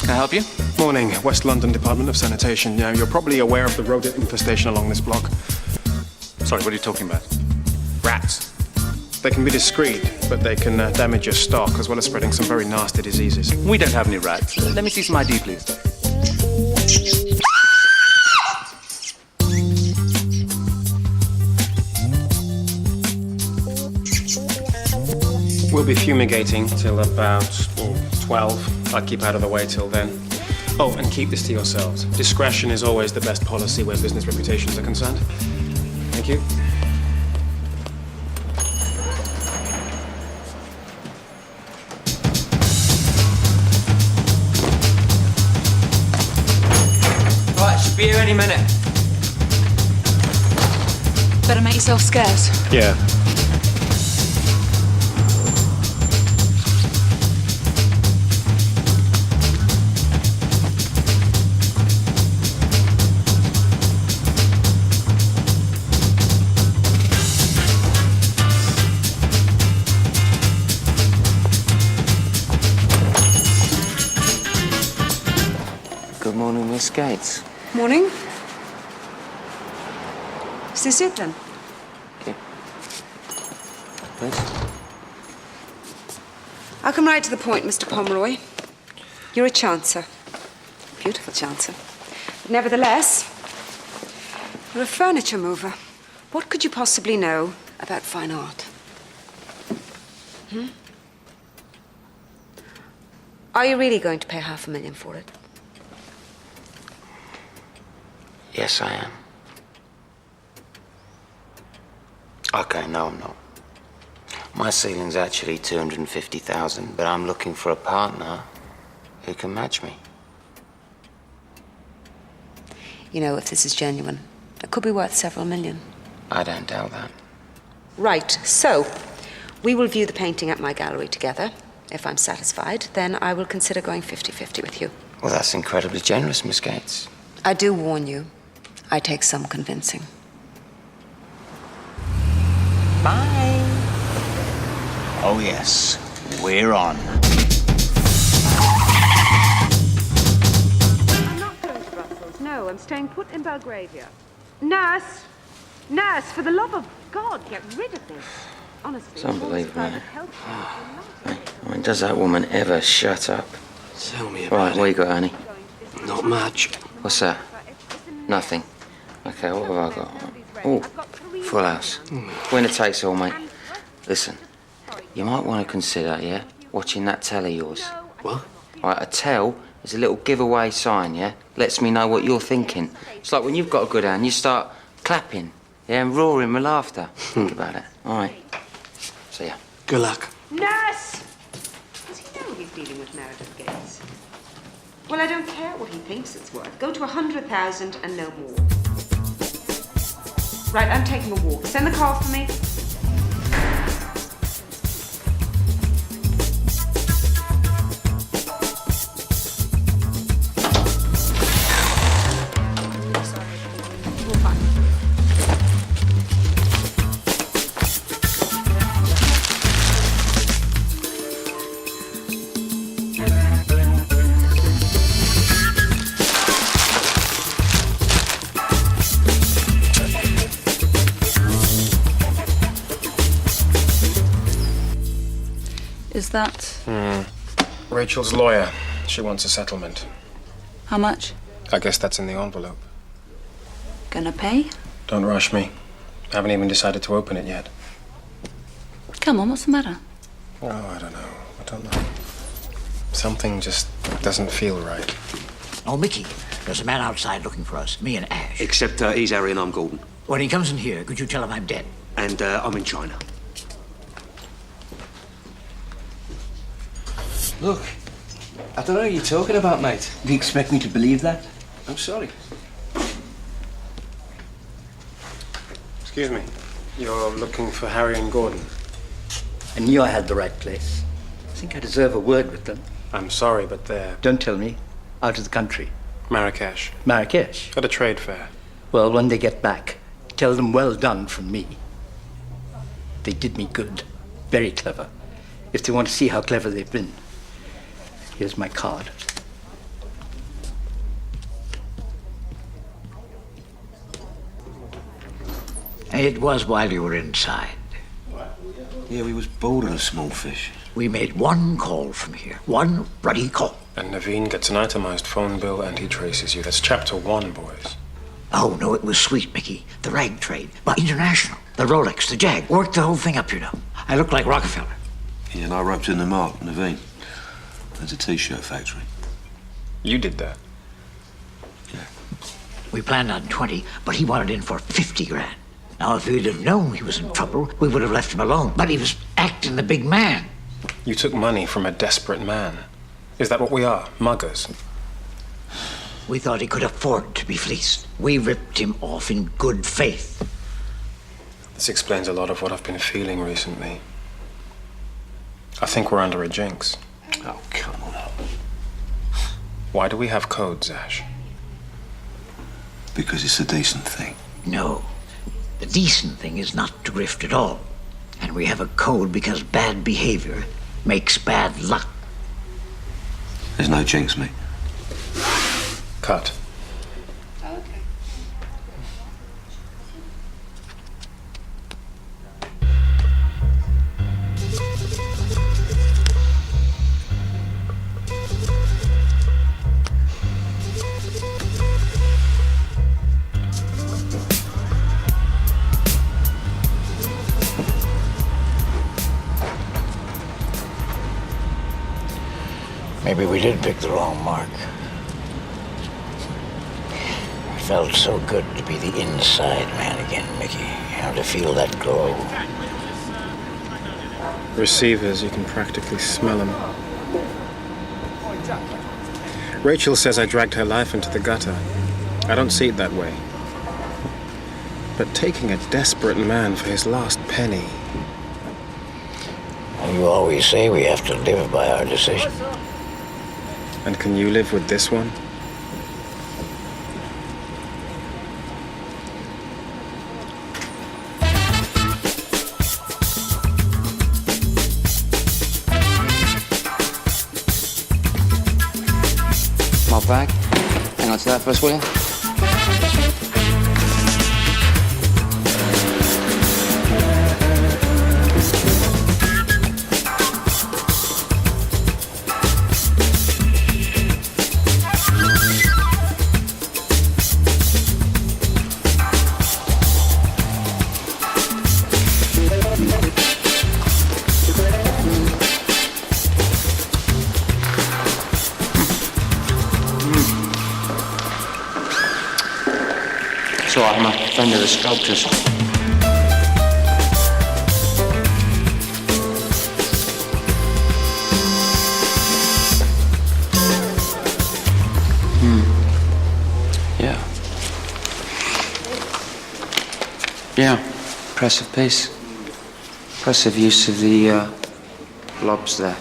Can I help you? Morning, West London Department of Sanitation. Yeah, you're probably aware of the rodent infestation along this block. Sorry, what are you talking about? Rats. They can be discreet, but they can damage your stock, as well as spreading some very nasty diseases. We don't have any rats. Let me see some ID, please. We'll be fumigating till about 12. I'll keep out of the way till then. Oh, and keep this to yourselves. Discretion is always the best policy where business reputations are concerned. Thank you. Right, should be here any minute. Better make yourself scarce. Yeah. Good morning, Miss Gates. Morning. Is this it then? Okay. Please. I'll come right to the point, Mr. Pomeroy. You're a chancer. Beautiful chancer. But nevertheless, you're a furniture mover. What could you possibly know about fine art? Are you really going to pay $500,000 for it? Yes, I am. Okay, no, I'm not. My ceiling's actually $250,000, but I'm looking for a partner who can match me. You know, if this is genuine, it could be worth several million. I don't doubt that. Right, so we will view the painting at my gallery together. If I'm satisfied, then I will consider going 50-50 with you. Well, that's incredibly generous, Miss Gates. I do warn you, I take some convincing. Bye. Oh, yes. We're on. I'm not going to Brussels. No, I'm staying put in Belgravia. Nurse! Nurse, for the love of God, get rid of this. Honestly, It's unbelievable, isn't it? Health I mean, does that woman ever shut up? Tell me about Right, what you got, Annie? it. Not much. What's that? Nothing. Okay, what have I got? Oh, full house. Winner takes all, mate. Listen, you might want to consider, yeah, watching that tell of yours. What? All right, a tell is a little giveaway sign, yeah? Lets me know what you're thinking. It's like when you've got a good hand, you start clapping, yeah, and roaring with laughter. Think about it. All right. See ya. Good luck. Nurse! Does he know he's dealing with Meredith Gates? Well, I don't care what he thinks it's worth. Go to 100,000 and no more. Right, I'm taking a walk. Send the car for me. Is that... Rachel's lawyer. She wants a settlement. how much? I guess that's in the envelope. Gonna pay? Don't rush me. I haven't even decided to open it yet. Come on, what's the matter? Oh, I don't know. Something just doesn't feel right. Oh, Mickey, there's a man outside looking for us, me and Ash. Except he's Harry and I'm Gordon. When he comes in here, could you tell him I'm dead? And I'm in China. Look, I don't know what you're talking about, mate. Do you expect me to believe that? I'm sorry. Excuse me. You're looking for Harry and Gordon. I knew I had the right place. I think I deserve a word with them. I'm sorry, but they're Don't tell me. Out of the country. Marrakesh. Marrakesh. At a trade fair. Well, when they get back, tell them well done from me. They did me good. Very clever. If they want to see how clever they've been, here's my card. It was while you were inside. Yeah, we was bored of the small fish. We made one call from here. One ruddy call. And Naveen gets an itemized phone bill and he traces you. That's chapter 1, boys. Oh, no, it was sweet, Mickey. The rag trade. But international. The Rolex, the Jag. Worked the whole thing up, you know. I looked like Rockefeller. Yeah, and I roped in the mark, Naveen. There's a T-shirt factory. You did that. We planned on 20, but he wanted in for 50 grand. Now, if we'd have known he was in trouble, we would have left him alone. But he was acting the big man. You took money from a desperate man. Is that what we are? Muggers? We thought he could afford to be fleeced. We ripped him off in good faith. This explains a lot of what I've been feeling recently. I think we're under a jinx. Oh, come on. Why do we have codes, Ash? Because it's a decent thing. No. The decent thing is not to grift at all. And we have a code because bad behavior makes bad luck. There's no jinx, mate. Cut. Maybe we did pick the wrong mark. It felt so good to be the inside man again, Mickey. You know, to feel that glow. Receivers, you can practically smell them. Rachel says I dragged her life into the gutter. I don't see it that way. But taking a desperate man for his last penny... Well, you always say we have to live by our decisions. And can you live with this one? My bag. Hang on to that first, will you? So I'm a friend of the sculptors. Yeah. Yeah. Impressive piece. Impressive use of the blobs there.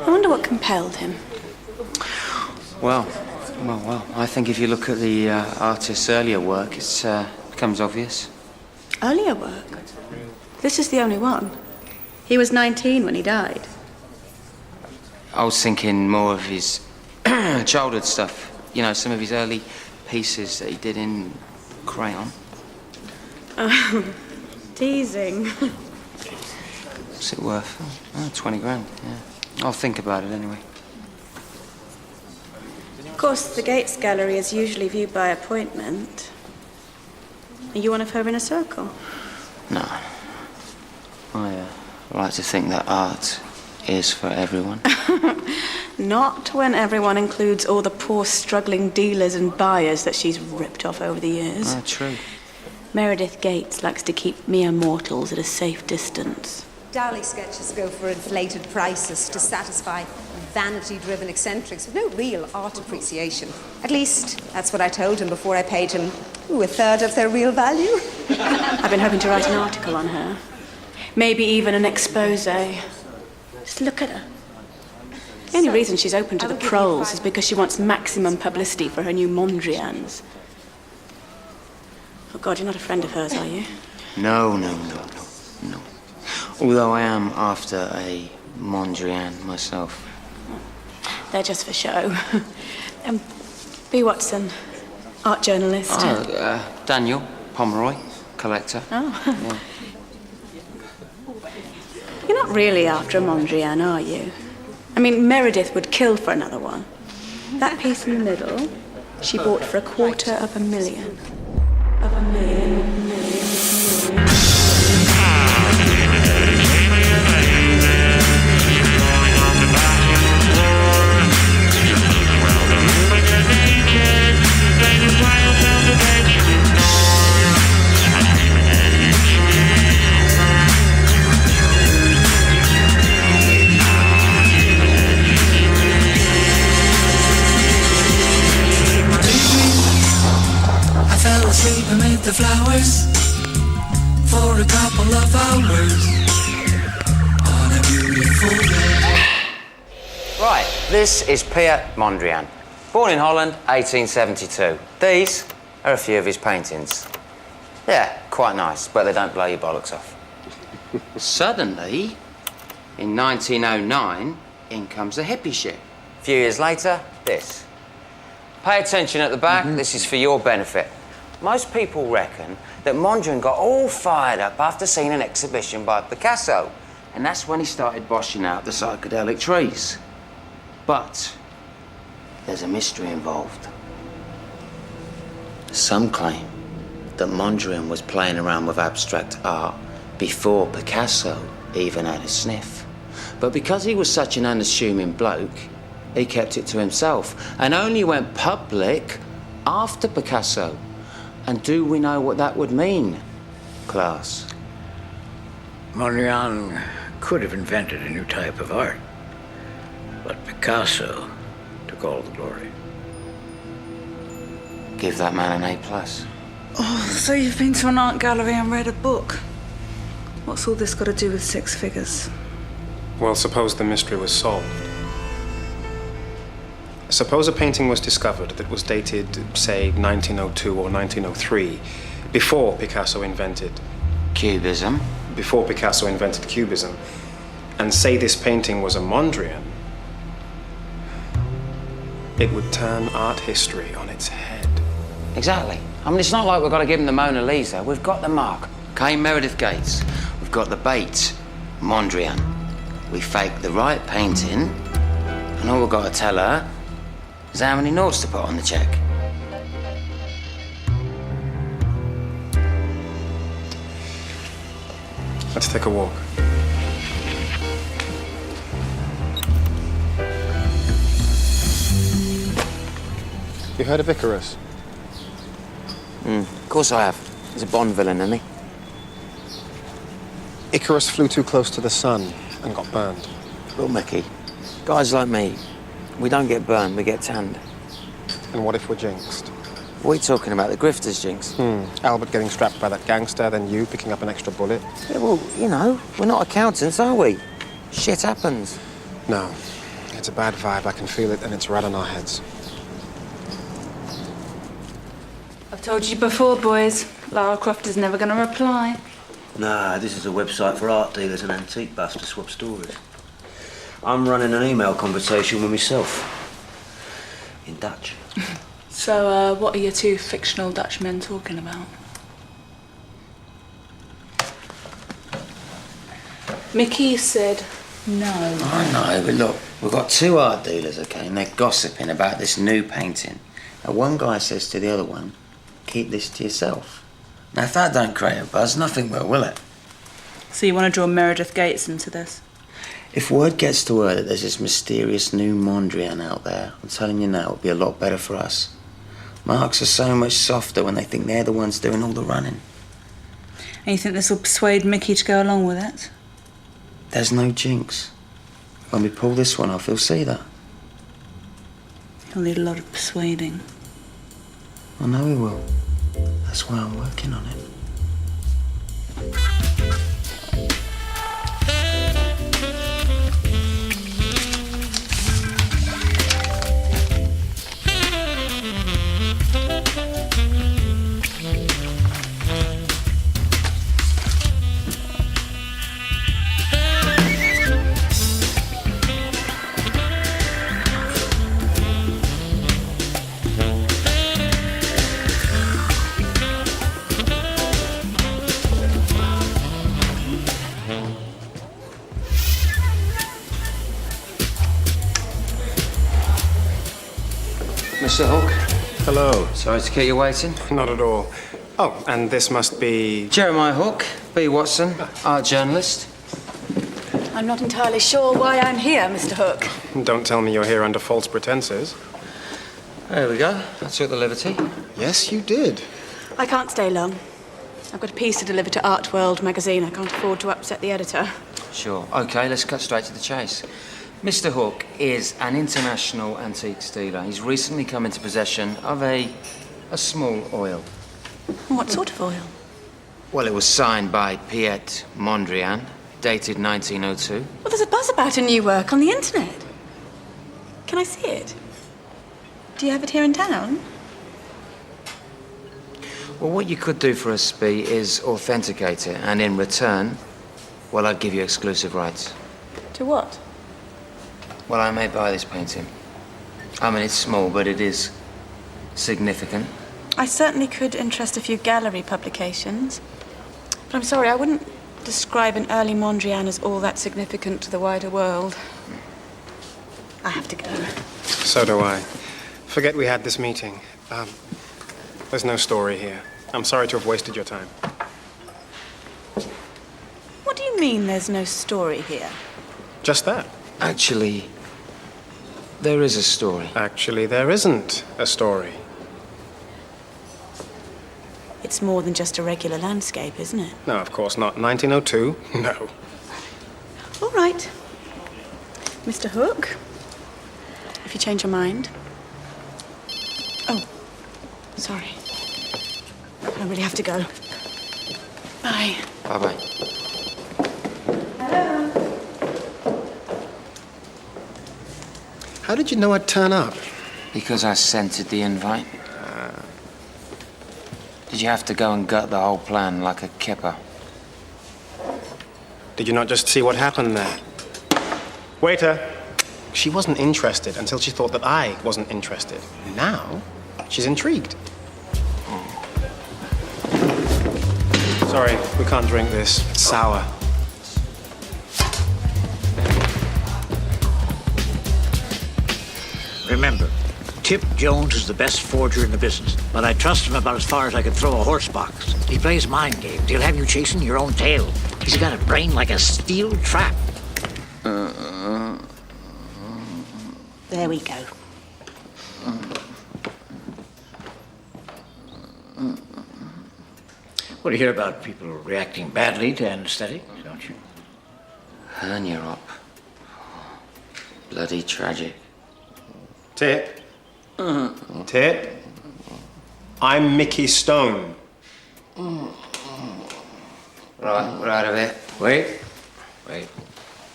I wonder what compelled him. Well, I think if you look at the artist's earlier work, it becomes obvious. Earlier work? This is the only one. He was 19 when he died. I was thinking more of his childhood stuff. You know, some of his early pieces that he did in crayon. Teasing. What's it worth? Oh, 20 grand, yeah. I'll think about it anyway. Of course, the Gates Gallery is usually viewed by appointment. Are you one of her inner circle? No. I like to think that art is for everyone. Not when everyone includes all the poor struggling dealers and buyers that she's ripped off over the years. Ah, true. Meredith Gates likes to keep mere mortals at a safe distance. Dowley sketches go for inflated prices to satisfy vanity-driven eccentrics with no real art appreciation. At least, that's what I told him before I paid him, a third of their real value. I've been hoping to write an article on her. Maybe even an expose. Just look at her. The only reason she's open to the proles is because she wants maximum publicity for her new Mondrians. Oh, God, you're not a friend of hers, are you? No. Although I am after a Mondrian myself. They're just for show. B. Watson, art journalist. Oh, Daniel. Pomeroy, collector. Oh. You're not really after a Mondrian, are you? I mean, Meredith would kill for another one. That piece in the middle, she bought for $250,000. Of a million. Sleep amid the flowers for a couple of hours on a beautiful day. Right, this is Pierre Mondrian. Born in Holland, 1872. These are a few of his paintings. Yeah, quite nice, but they don't blow your bollocks off. Suddenly, in 1909, in comes the hippie shit. A few years later, this. Pay attention at the back, this is for your benefit. Most people reckon that Mondrian got all fired up after seeing an exhibition by Picasso, and that's when he started boshing out the psychedelic trees. But there's a mystery involved. Some claim that Mondrian was playing around with abstract art before Picasso even had a sniff. But because he was such an unassuming bloke, he kept it to himself and only went public after Picasso. And do we know what that would mean, class? Mondrian could have invented a new type of art, but Picasso took all the glory. Give that man an A+. Oh, so you've been to an art gallery and read a book. What's all this got to do with six figures? Well, suppose the mystery was solved. Suppose a painting was discovered that was dated, say, 1902 or 1903, before Picasso invented... Cubism. Before Picasso invented Cubism. And say this painting was a Mondrian. It would turn art history on its head. Exactly. I mean, it's not like we've got to give him the Mona Lisa. We've got the mark. Okay, Meredith Gates. We've got the bait, Mondrian. We fake the right painting, and all we've got to tell her is how many noughts to put on the check. Let's take a walk. You heard of Icarus? Of course I have. He's a Bond villain, isn't he? Icarus flew too close to the sun and got burned. Well, Mickey, guys like me, we don't get burned, we get tanned. And what if we're jinxed? What are you talking about? The grifter's jinx? Albert getting strapped by that gangster, then you picking up an extra bullet? Yeah, well, you know, we're not accountants, are we? Shit happens. No. It's a bad vibe, I can feel it, and it's right on our heads. I've told you before, boys. Lara Croft is never going to reply. Nah, this is a website for art dealers and antique buffs to swap stories. I'm running an email conversation with myself. In Dutch. So, what are your two fictional Dutch men talking about? Mickey said no. I know, but look, we've got two art dealers, okay, and they're gossiping about this new painting. And one guy says to the other one, keep this to yourself. Now, if that don't create a buzz, nothing will it? So you want to draw Meredith Gates into this? If word gets to her that there's this mysterious new Mondrian out there, I'm telling you now, it'll be a lot better for us. Marks are so much softer when they think they're the ones doing all the running. And you think this will persuade Mickey to go along with it? There's no jinx. When we pull this one off, he'll see that. He'll need a lot of persuading. I know he will. That's why I'm working on it. Mr. Hook. Hello. Sorry to keep you waiting. Not at all. Oh, and this must be... Jeremiah Hook, B. Watson, art journalist. I'm not entirely sure why I'm here, Mr. Hook. Don't tell me you're here under false pretenses. There we go. I took the liberty. Yes, you did. I can't stay long. I've got a piece to deliver to Art World magazine. I can't afford to upset the editor. Sure. OK, let's cut straight to the chase. Mr. Hook is an international antiques dealer. He's recently come into possession of a small oil. What sort of oil? Well, it was signed by Piet Mondrian, dated 1902. Well, there's a buzz about a new work on the internet. Can I see it? Do you have it here in town? Well, what you could do for us, B, is authenticate it, and in return, well, I'd give you exclusive rights. To what? Well, I may buy this painting. I mean, it's small, but it is significant. I certainly could interest a few gallery publications. But I'm sorry, I wouldn't describe an early Mondrian as all that significant to the wider world. I have to go. So do I. Forget we had this meeting. There's no story here. I'm sorry to have wasted your time. What do you mean there's no story here? Just that. Actually, there is a story. Actually, there isn't a story. It's more than just a regular landscape, isn't it? No, of course not. 1902? No. All right. Mr. Hook, if you change your mind. Oh, sorry. I really have to go. Bye. Bye-bye. Hello. How did you know I'd turn up? Because I scented the invite. Did you have to go and gut the whole plan like a kipper? Did you not just see what happened there? Waiter! She wasn't interested until she thought that I wasn't interested. Now, she's intrigued. Sorry, we can't drink this. It's sour. Remember, Tip Jones is the best forger in the business, but I trust him about as far as I could throw a horse box. He plays mind games. He'll have you chasing your own tail. He's got a brain like a steel trap. There we go. Well, you hear about people reacting badly to anesthetic, don't you? Hernia up. Bloody tragic. Tip. Tip. I'm Mickey Stone. Right, we're out of here. Wait.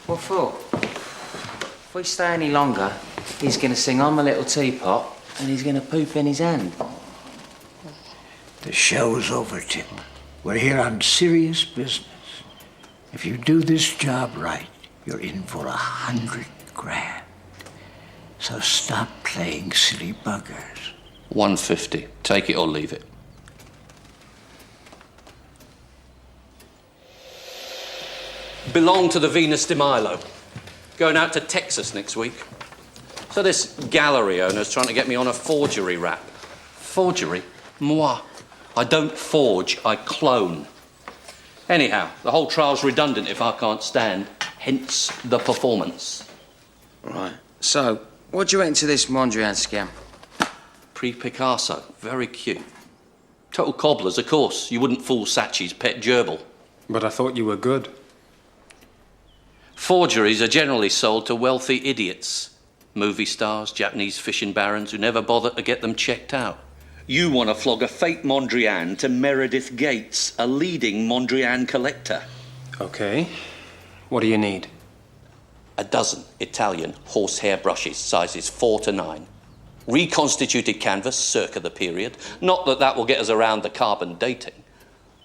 What for? If we stay any longer, he's going to sing "I'm a Little Teapot" and he's going to poop in his hand. The show's over, Tip. We're here on serious business. If you do this job right, you're in for $100 grand. So stop playing silly buggers. 150. Take it or leave it. Belong to the Venus de Milo. Going out to Texas next week. So this gallery owner's trying to get me on a forgery rap. Forgery? Moi. I don't forge, I clone. Anyhow, the whole trial's redundant if I can't stand, hence the performance. Right. So, what do you reckon to this Mondrian scam? Pre-Picasso, very cute. Total cobblers, of course. You wouldn't fool Saatchi's pet gerbil. But I thought you were good. Forgeries are generally sold to wealthy idiots. Movie stars, Japanese fishing barons who never bother to get them checked out. You want to flog a fake Mondrian to Meredith Gates, a leading Mondrian collector. Okay. What do you need? A dozen Italian horsehair brushes, sizes 4 to 9. Reconstituted canvas, circa the period. Not that that will get us around the carbon dating.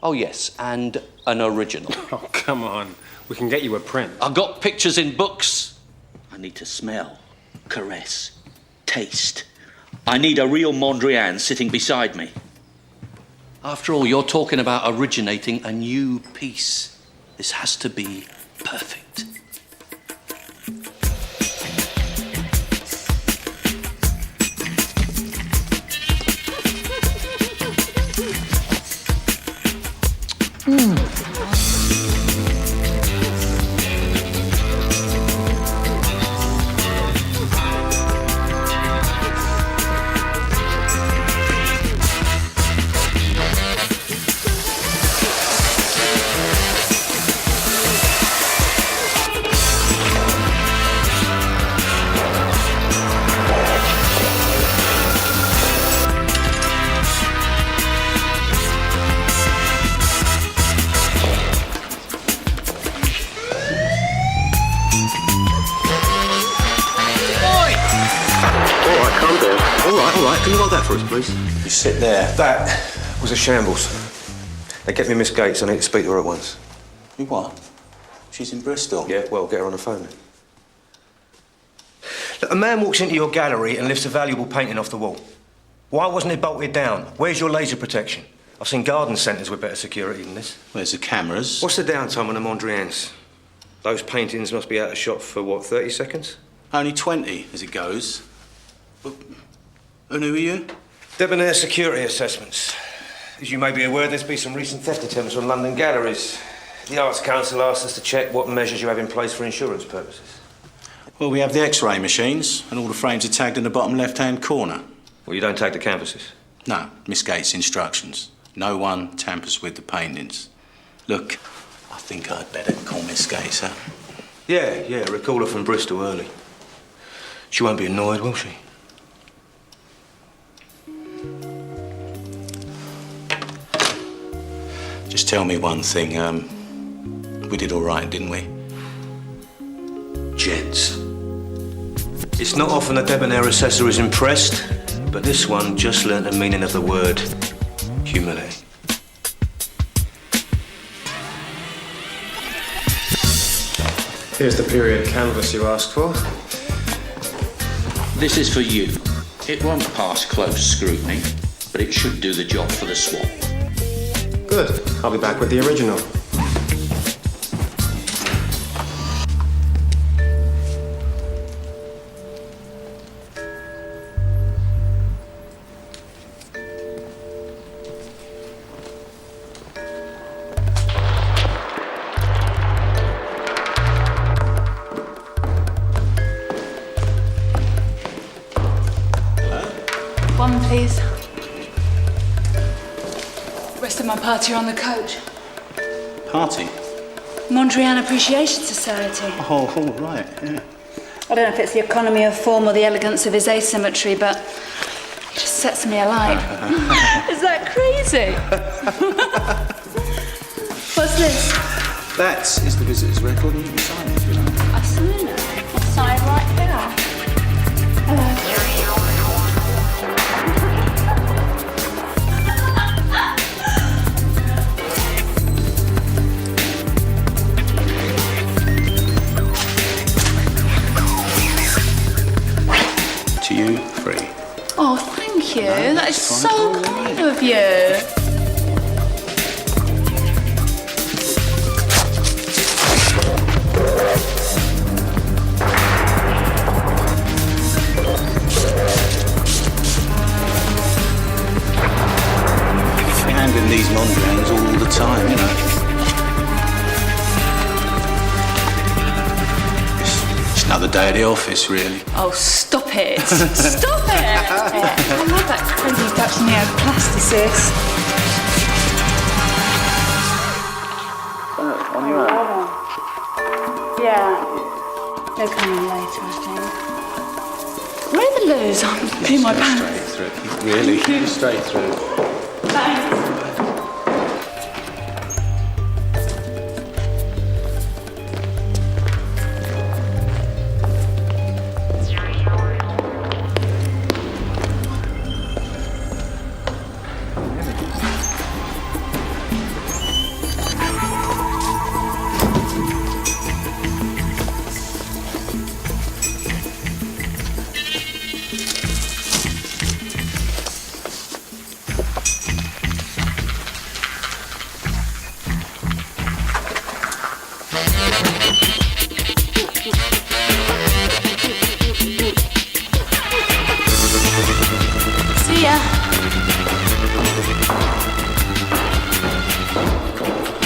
Oh, yes, and an original. Oh, come on. We can get you a print. I've got pictures in books. I need to smell, caress, taste. I need a real Mondrian sitting beside me. After all, you're talking about originating a new piece. This has to be perfect. All right. Can you hold that for us, please? You sit there. That was a shambles. They get me Miss Gates. I need to speak to her at once. You what? She's in Bristol. Yeah, well, get her on the phone then. Look, a man walks into your gallery and lifts a valuable painting off the wall. Why wasn't it bolted down? Where's your laser protection? I've seen garden centres with better security than this. Where's the cameras? What's the downtime on the Mondrians? Those paintings must be out of shot for, what, 30 seconds? Only 20, as it goes. But, and who are you? Debonair Security Assessments. As you may be aware, there's been some recent theft attempts on London galleries. The Arts Council asked us to check what measures you have in place for insurance purposes. Well, we have the X-ray machines, and all the frames are tagged in the bottom left-hand corner. Well, you don't tag the canvases? No, Miss Gates' instructions. No one tampers with the paintings. Look, I think I'd better call Miss Gates, huh? Yeah, recall her from Bristol early. She won't be annoyed, will she? Just tell me one thing, we did all right, didn't we? Gents. It's not often a debonair assessor is impressed, but this one just learnt the meaning of the word humility. Here's the period canvas you asked for. This is for you. It won't pass close scrutiny, but it should do the job for the swap. Good. I'll be back with the original. One, please. The rest of my party are on the coach. Party? Mondrian Appreciation Society. Oh, all right, yeah. I don't know if it's the economy of form or the elegance of his asymmetry, but it just sets me alight. Is that crazy? What's this? That is the visitor's record, and you can sign it if you like. I sign it. I'll sign right here. Hello. To you, free. Oh, thank you. That is so kind of you. We're handling these Mondrians all the time, you know. It's another day at the office, really. Oh, stop it. Stop it. I love that crazy Dutch neoplasticist. On your own? Yeah. They're coming later, I think. Where are the loos? I'm peeing my pants. Straight through. Really? Straight through. Thanks.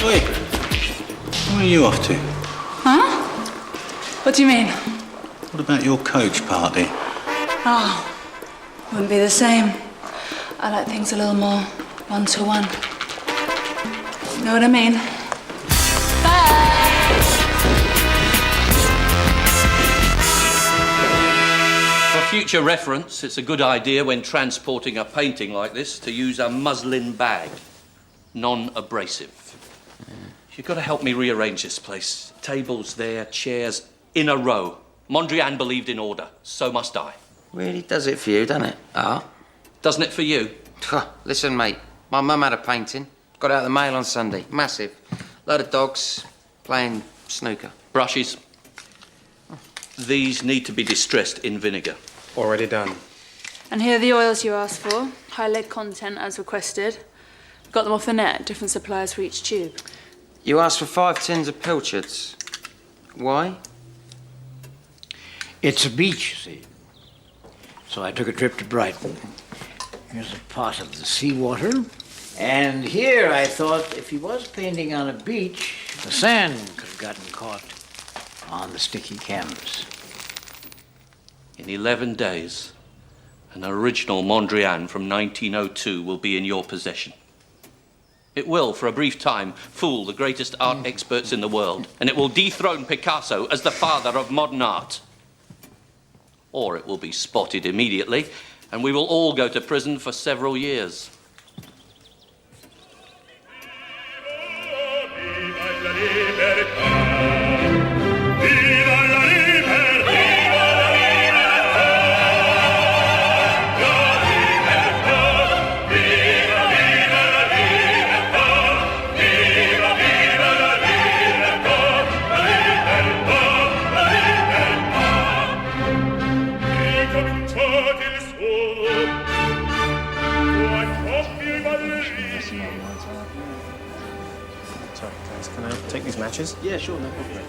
Wait, where are you off to? Huh? What do you mean? What about your coach party? Oh, wouldn't be the same. I like things a little more one-to-one. Know what I mean? For future reference, it's a good idea when transporting a painting like this to use a muslin bag, non-abrasive. You've got to help me rearrange this place. Tables there, chairs in a row. Mondrian believed in order, so must I. Really does it for you, doesn't it? Ah. Doesn't it for you? Listen, mate, my mum had a painting. Got out of the mail on Sunday. Massive. Load of dogs playing snooker. Brushes. These need to be distressed in vinegar. Already done. And here are the oils you asked for. High lead content as requested. Got them off the net, different suppliers for each tube. You asked for 5 tins of pilchards. Why? It's a beach, you see. So I took a trip to Brighton. Here's a pot of the seawater. And here I thought if he was painting on a beach, the sand could have gotten caught on the sticky canvas. In 11 days, an original Mondrian from 1902 will be in your possession. It will, for a brief time, fool the greatest art experts in the world, and it will dethrone Picasso as the father of modern art. Or it will be spotted immediately, and we will all go to prison for several years. Sorry, guys, can I take these matches? Yeah, sure, no problem.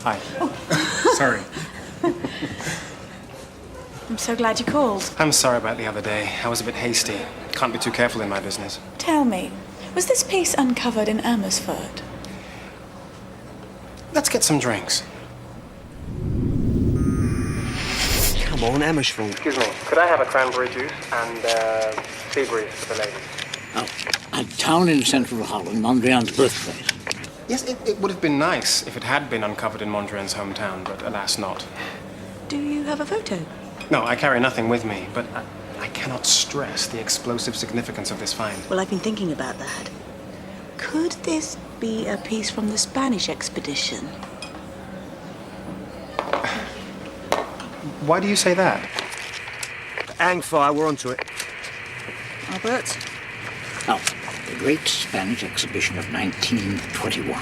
Hi. Sorry. I'm so glad you called. I'm sorry about the other day. I was a bit hasty. Can't be too careful in my business. Tell me, was this piece uncovered in Amersfoort? Let's get some drinks. Come on, Amersfoort. Excuse me, could I have a cranberry juice and sea breeze for the ladies? Now, a town in central Holland, Mondrian's birthplace. Yes, it would have been nice if it had been uncovered in Mondrian's hometown, but alas not. Do you have a photo? No, I carry nothing with me, but I cannot stress the explosive significance of this find. Well, I've been thinking about that. Could this be a piece from the Spanish expedition? Why do you say that? Hang fire, we're onto it. Albert? Now, the Great Spanish Exhibition of 1921.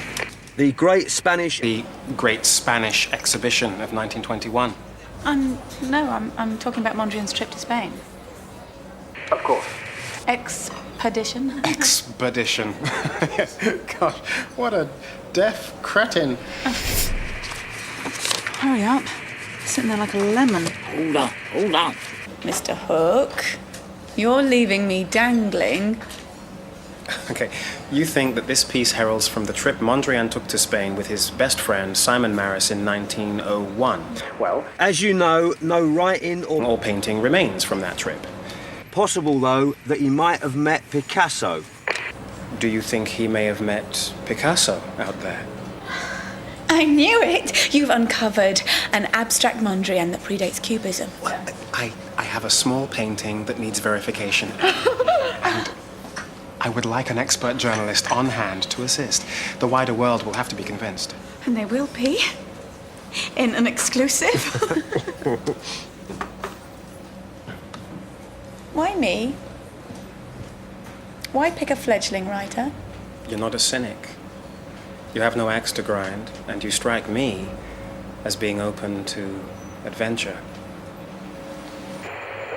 The Great Spanish... The Great Spanish Exhibition of 1921. No, I'm talking about Mondrian's trip to Spain. Of course. Expedition? Expedition. Yes. Gosh, what a deaf cretin. Hurry up. Sitting there like a lemon. Hold on. Mr. Hook, you're leaving me dangling. Okay, you think that this piece heralds from the trip Mondrian took to Spain with his best friend Simon Maris in 1901. Well, As you know, no writing or... all painting remains from that trip. Possible, though, that he might have met Picasso. Do you think he may have met Picasso out there? I knew it! You've uncovered an abstract Mondrian that predates Cubism. Well, I have a small painting that needs verification. And I would like an expert journalist on hand to assist. The wider world will have to be convinced. And they will be. In an exclusive. Why me? Why pick a fledgling writer? You're not a cynic. You have no axe to grind, and you strike me as being open to adventure.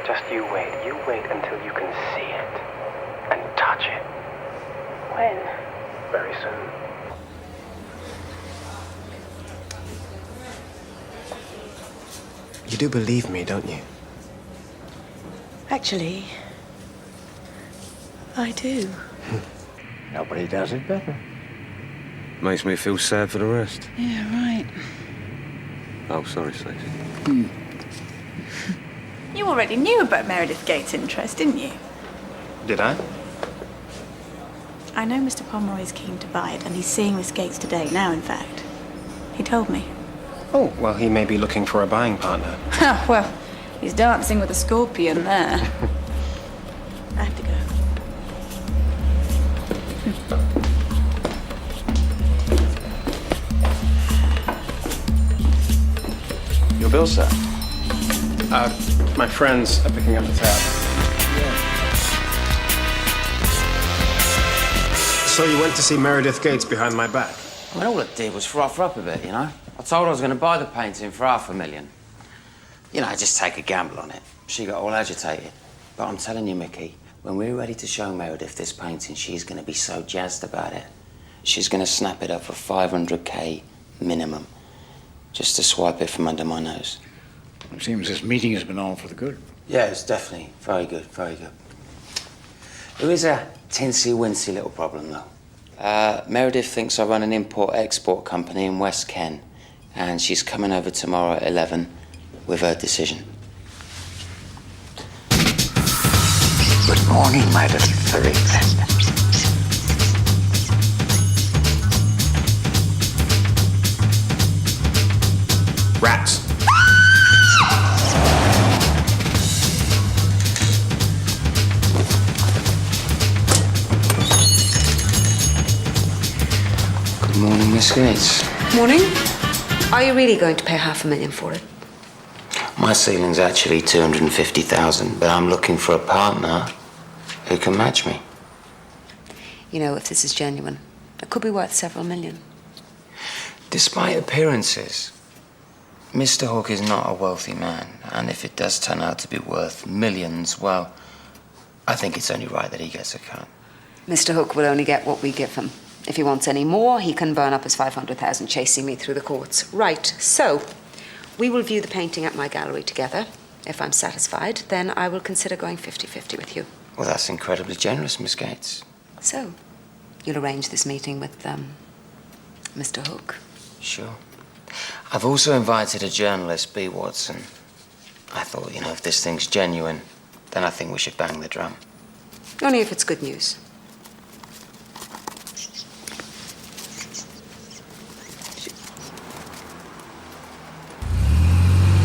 Just you wait. You wait until you can see it and touch it. When? Very soon. You do believe me, don't you? Actually, I do. Nobody does it better. Makes me feel sad for the rest. Yeah, right. Oh, sorry, Stacey. You already knew about Meredith Gates' interest, didn't you? Did I? I know Mr. Pomeroy's keen to buy it, and he's seeing Miss Gates today, now in fact. He told me. Oh, well, he may be looking for a buying partner. Well, he's dancing with a scorpion there. I have to go. Your bill, sir. My friends are picking up the tab. So you went to see Meredith Gates behind my back? I mean, all it did was froth her up a bit, you know? I told her I was going to buy the painting for $500,000. You know, just take a gamble on it. She got all agitated. But I'm telling you, Mickey, when we're ready to show Meredith this painting, she's going to be so jazzed about it. She's going to snap it up for $500K minimum, just to swipe it from under my nose. It seems this meeting has been on for the good. Yeah, it's definitely very good, very good. There is a tinsy-wincy little problem, though. Meredith thinks I run an import-export company in West Ken, and she's coming over tomorrow at 11 with her decision. Good morning, my little furry friend. Rats. Good morning, Miss Gates. Morning. Are you really going to pay $500,000 for it? My ceiling's actually $250,000, but I'm looking for a partner who can match me. You know, if this is genuine, it could be worth several million. Despite appearances, Mr. Hook is not a wealthy man, and if it does turn out to be worth millions, well, I think it's only right that he gets a cut. Mr. Hook will only get what we give him. If he wants any more, he can burn up his $500,000 chasing me through the courts. Right, so we will view the painting at my gallery together. If I'm satisfied, then I will consider going 50-50 with you. Well, that's incredibly generous, Miss Gates. So, you'll arrange this meeting with, Mr. Hook? Sure. I've also invited a journalist, B. Watson. I thought, you know, if this thing's genuine, then I think we should bang the drum. Only if it's good news.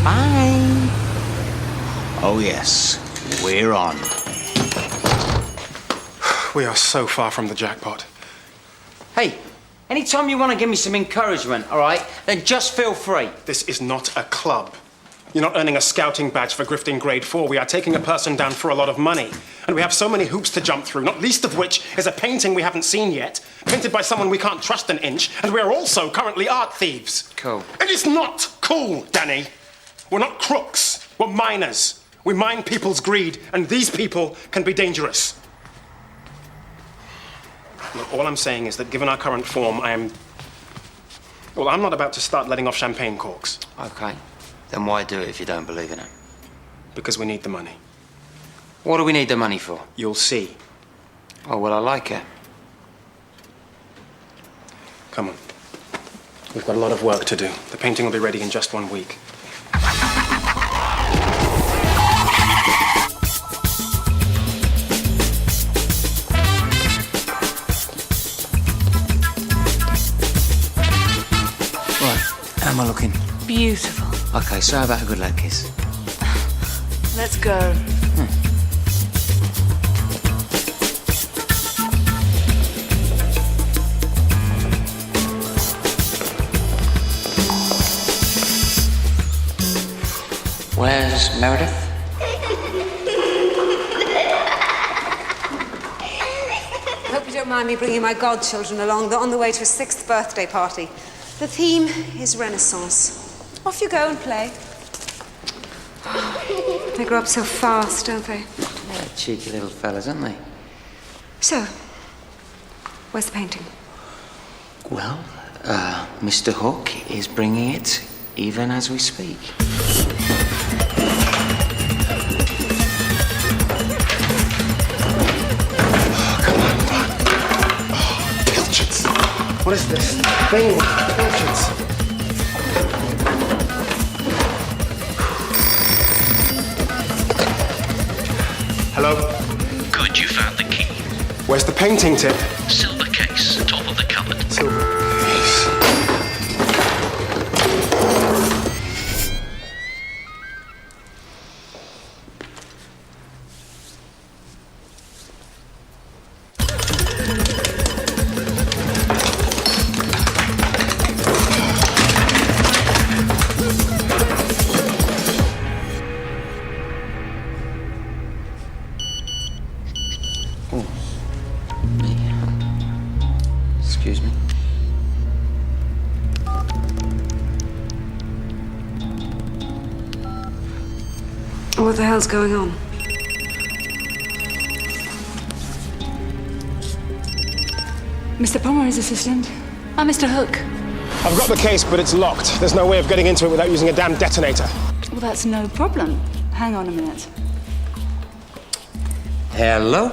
Bye. Oh, yes. We're on. We are so far from the jackpot. Hey, anytime you want to give me some encouragement, all right, then just feel free. This is not a club. You're not earning a scouting badge for grifting grade 4. We are taking a person down for a lot of money. And we have so many hoops to jump through, not least of which is a painting we haven't seen yet, painted by someone we can't trust an inch, and we are also currently art thieves. Cool. It is not cool, Danny. We're not crooks. We're miners. We mine people's greed, and these people can be dangerous. Look, all I'm saying is that given our current form, I'm not about to start letting off champagne corks. Okay. Then why do it if you don't believe in it? Because we need the money. What do we need the money for? You'll see. Oh, well, I like it. Come on. We've got a lot of work to do. The painting will be ready in just 1 week. How am I looking? Beautiful. Okay, so how about a good lad kiss? Let's go. Where's Meredith? I hope you don't mind me bringing my godchildren along. They're on the way to a 6th birthday party. The theme is Renaissance. Off you go and play. They grow up so fast, don't they? Yeah, cheeky little fellas, aren't they? So, where's the painting? Well, Mr. Hook is bringing it even as we speak. What is this thing with portraits? Hello? Good, you found the key. Where's the painting tip? Silver case, top of the cupboard. Silver case. Excuse me. What the hell's going on? Mr. Pomeroy's assistant. I'm Mr. Hook. I've got the case, but it's locked. There's no way of getting into it without using a damn detonator. Well, that's no problem. Hang on a minute. Hello?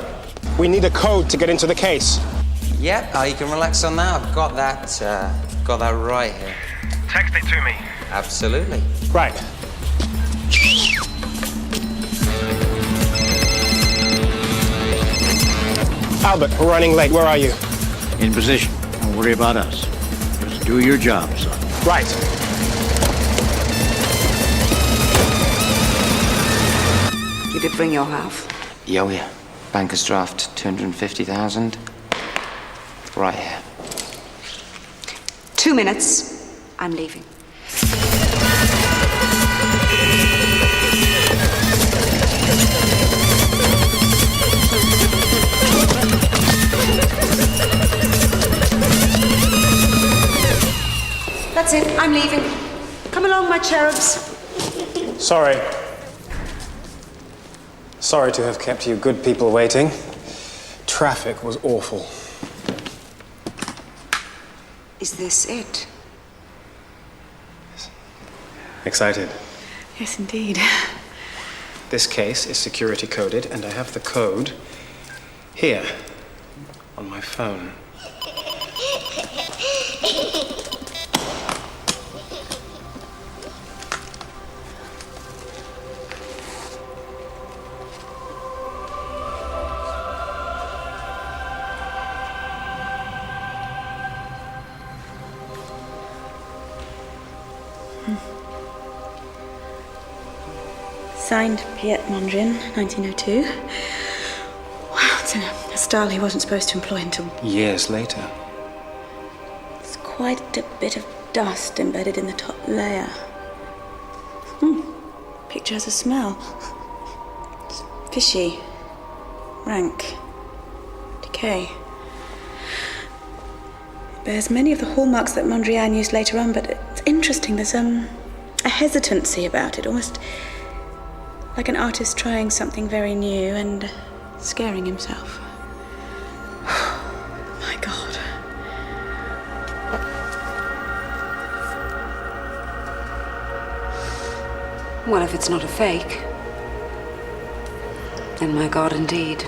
We need a code to get into the case. Yep, you can relax on that. I've got that right here. Text it to me. Absolutely. Right. Albert, we're running late. Where are you? In position. Don't worry about us. Just do your job, son. Right. You did bring your half. Yo, yeah. Banker's draft, 250,000. Right here. 2 minutes. I'm leaving. That's it. I'm leaving. Come along, my cherubs. Sorry. Sorry to have kept you good people waiting. Traffic was awful. Is this it? Excited. Yes, indeed. This case is security coded, and I have the code here on my phone. Signed, Piet Mondrian, 1902. Wow, it's a style he wasn't supposed to employ until... Years later. There's quite a bit of dust embedded in the top layer. Picture has a smell. It's fishy, rank, decay. It bears many of the hallmarks that Mondrian used later on, but it's interesting. There's a hesitancy about it, almost like an artist trying something very new and scaring himself. My God. Well, if it's not a fake, then my God, indeed.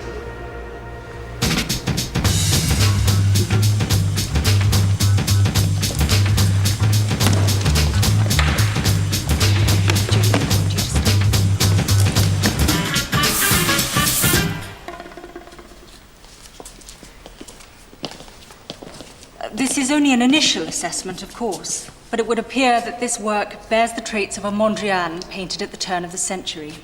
This is only an initial assessment, of course, but it would appear that this work bears the traits of a Mondrian painted at the turn of the century.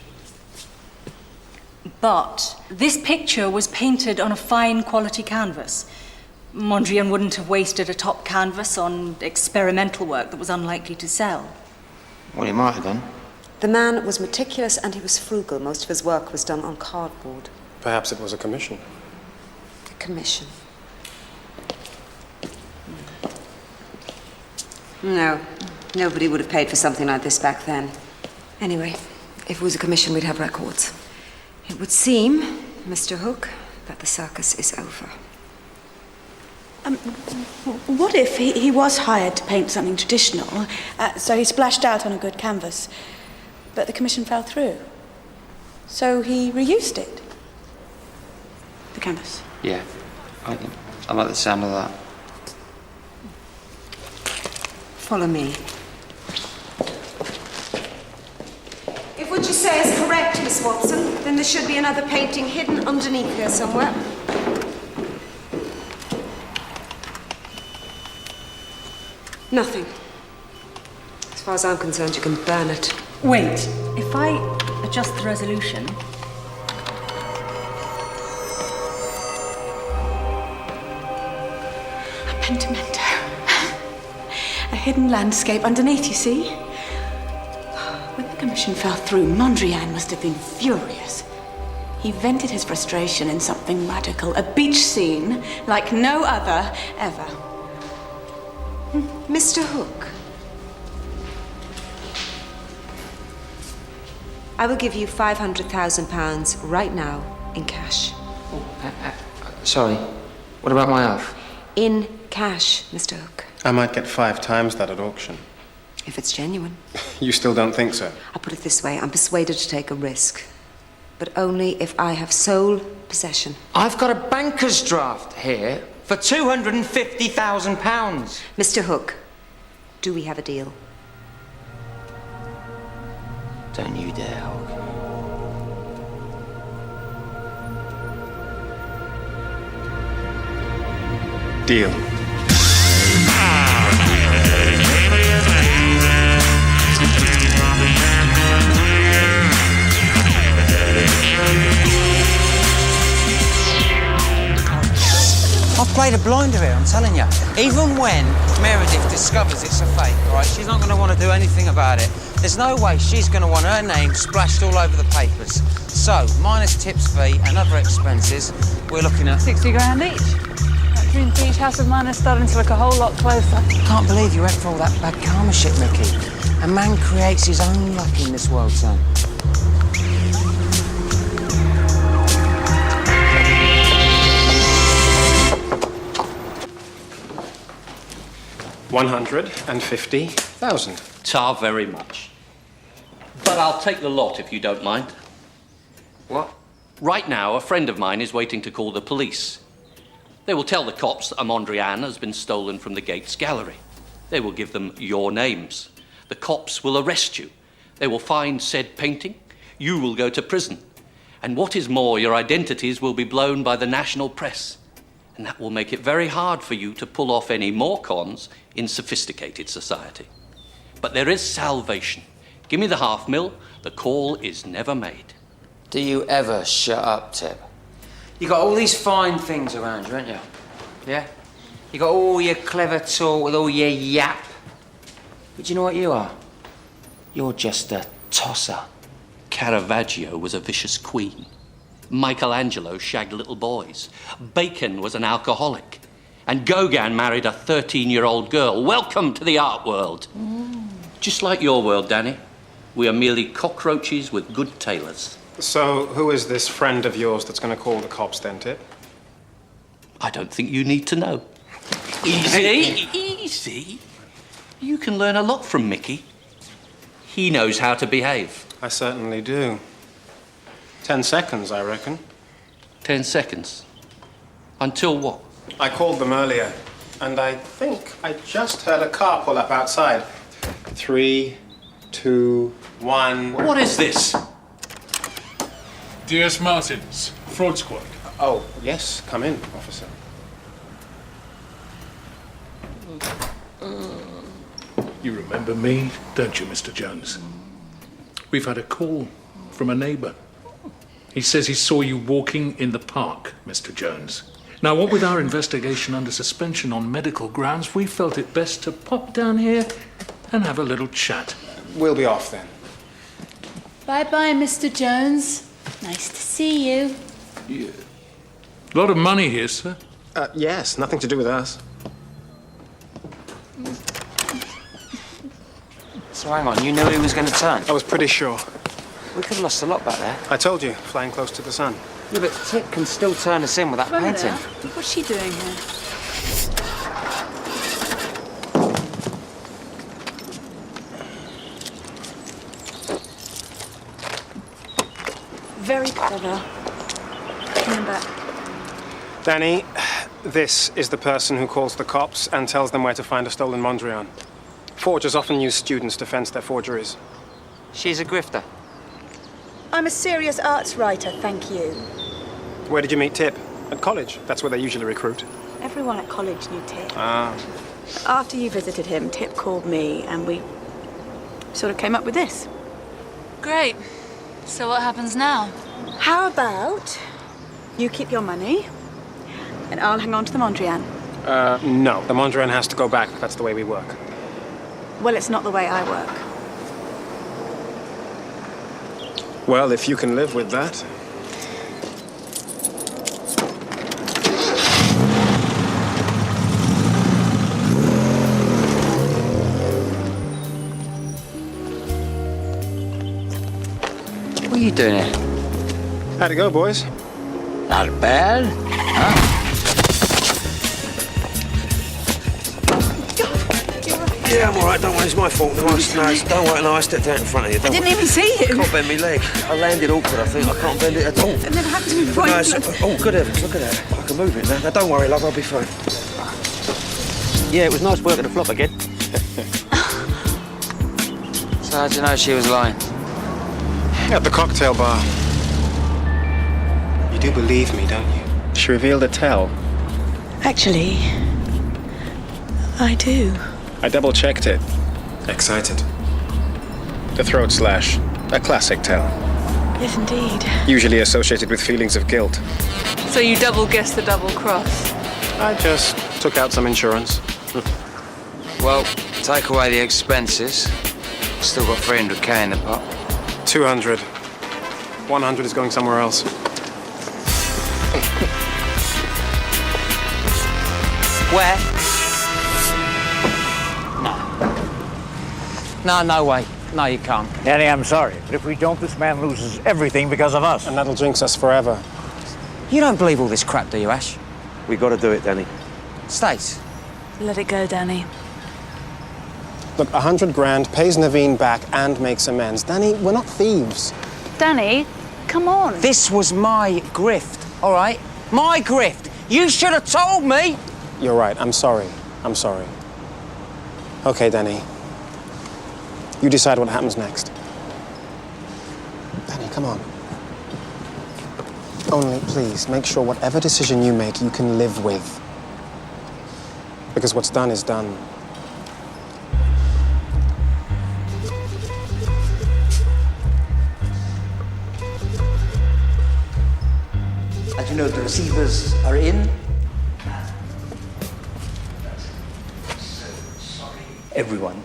But this picture was painted on a fine quality canvas. Mondrian wouldn't have wasted a top canvas on experimental work that was unlikely to sell. Well, he might have done. The man was meticulous and he was frugal. Most of his work was done on cardboard. Perhaps it was a commission. A commission. No, nobody would have paid for something like this back then. Anyway, if it was a commission, we'd have records. It would seem, Mr. Hook, that the circus is over. What if he was hired to paint something traditional, so he splashed out on a good canvas, but the commission fell through? So he reused it? The canvas? Yeah, I like the sound of that. Follow me. If what you say is correct, Miss Watson, then there should be another painting hidden underneath here somewhere. Nothing. As far as I'm concerned, you can burn it. Wait, if I adjust the resolution... A pentimento. A hidden landscape underneath, you see? When the commission fell through, Mondrian must have been furious. He vented his frustration in something radical, a beach scene like no other ever. Mr. Hook, I will give you £500,000 right now in cash. Sorry, what about my half? In cash, Mr. Hook. I might get 5 times that at auction. If it's genuine. You still don't think so? I'll put it this way, I'm persuaded to take a risk. But only if I have sole possession. I've got a banker's draft here for £250,000. Mr. Hook, do we have a deal? Don't you dare, Hook. Deal. I've played a blinder here, I'm telling you. Even when Meredith discovers it's a fake, all right, she's not going to want to do anything about it. There's no way she's going to want her name splashed all over the papers. So, minus tips fee and other expenses, we're looking at... 60 grand each. That Dream Beach house of mine is starting to look a whole lot closer. I can't believe you went for all that bad karma shit, Mickey. A man creates his own luck in this world, son. $150,000. Tar very much. But I'll take the lot if you don't mind. What? Right now, a friend of mine is waiting to call the police. They will tell the cops that Mondrian has been stolen from the Gates Gallery. They will give them your names. The cops will arrest you. They will find said painting. You will go to prison. And what is more, your identities will be blown by the national press. And that will make it very hard for you to pull off any more cons in sophisticated society. But there is salvation. Give me the $500,000. The call is never made. Do you ever shut up, Tib? You got all these fine things around you, haven't you? Yeah? You got all your clever talk with all your yap. But you know what you are? You're just a tosser. Caravaggio was a vicious queen. Michelangelo shagged little boys. Bacon was an alcoholic. And Gauguin married a 13-year-old girl. Welcome to the art world. Just like your world, Danny. We are merely cockroaches with good tailors. So, who is this friend of yours that's going to call the cops then, Tip? I don't think you need to know. Easy, easy. You can learn a lot from Mickey. He knows how to behave. I certainly do. 10 seconds, I reckon. 10 seconds? Until what? I called them earlier, and I think I just heard a car pull up outside. 3, 2, 1... What is this? DS Martins, fraud squad. Oh, yes. Come in, officer. You remember me, don't you, Mr. Jones? We've had a call from a neighbour. He says he saw you walking in the park, Mr. Jones. Now, what with our investigation under suspension on medical grounds, we felt it best to pop down here and have a little chat. We'll be off then. Bye-bye, Mr. Jones. Nice to see you. Yeah. A lot of money here, sir. Yes, nothing to do with us. So hang on, you knew he was going to turn? I was pretty sure. We could have lost a lot back there. I told you, flying close to the sun. Yeah, but Tip can still turn us in with that painting. What's she doing here? Very clever. Coming back. Danny, this is the person who calls the cops and tells them where to find a stolen Mondrian. Forgers often use students to fence their forgeries. She's a grifter. I'm a serious arts writer, thank you. Where did you meet Tip? At college. That's where they usually recruit. Everyone at college knew Tip. Ah. After you visited him, Tip called me and we sort of came up with this. Great. So what happens now? How about you keep your money and I'll hang on to the Mondrian? No. The Mondrian has to go back. That's the way we work. Well, it's not the way I work. Well, if you can live with that. What are you doing here? How'd it go, boys? Not bad, huh? Yeah, I'm all right. Don't worry, it's my fault. No, don't worry. No, I stepped out in front of you. I didn't even see you. I can't bend my leg. I landed awkward, I think. I can't bend it at all. It never happened to me before. No, oh, good heavens, look at that. I can move it now. Now, don't worry, love, I'll be fine. Yeah, it was nice working the flop again. So how'd you know she was lying? At the cocktail bar. You do believe me, don't you? She revealed a tell. Actually, I do. I double-checked it. Excited. The throat slash. A classic tell. Yes, indeed. Usually associated with feelings of guilt. So you double-guessed the double cross? I just took out some insurance. Well, take away the expenses. Still got 300k in the pot. 200. 100 is going somewhere else. Where? No. No way. No, you can't. Danny, I'm sorry, but if we don't, this man loses everything because of us. And that'll jinx us forever. You don't believe all this crap, do you, Ash? We got to do it, Danny. Stace. Let it go, Danny. Look, 100 grand pays Naveen back and makes amends. Danny, we're not thieves. Danny, come on. This was my grift, all right? My grift. You should have told me. You're right. I'm sorry. I'm sorry. Okay, Danny. You decide what happens next. Danny, come on. Only, please, make sure whatever decision you make, you can live with. Because what's done is done. As you know, the receivers are in. Everyone.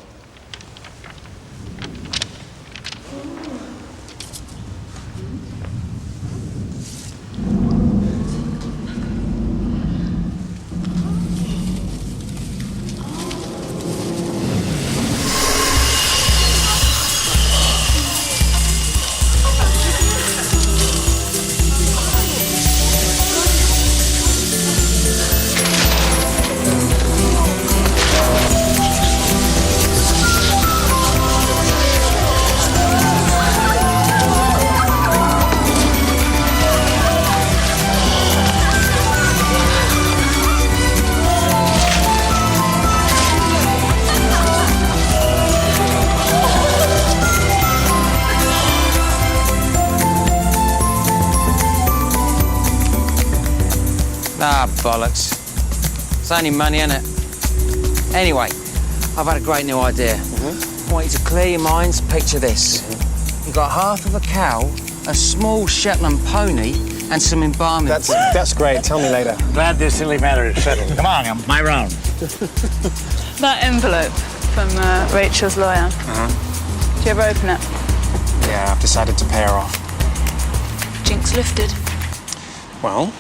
Ah, bollocks. It's only money, innit? Anyway, I've had a great new idea. I want you to clear your minds. Picture this. You've got half of a cow, a small Shetland pony, and some embalming. That's great. Tell me later. Glad this silly matter is settled. Come on, my round. That envelope from Rachel's lawyer. Do you ever open it? Yeah, I've decided to pay her off. Jinx lifted. Well,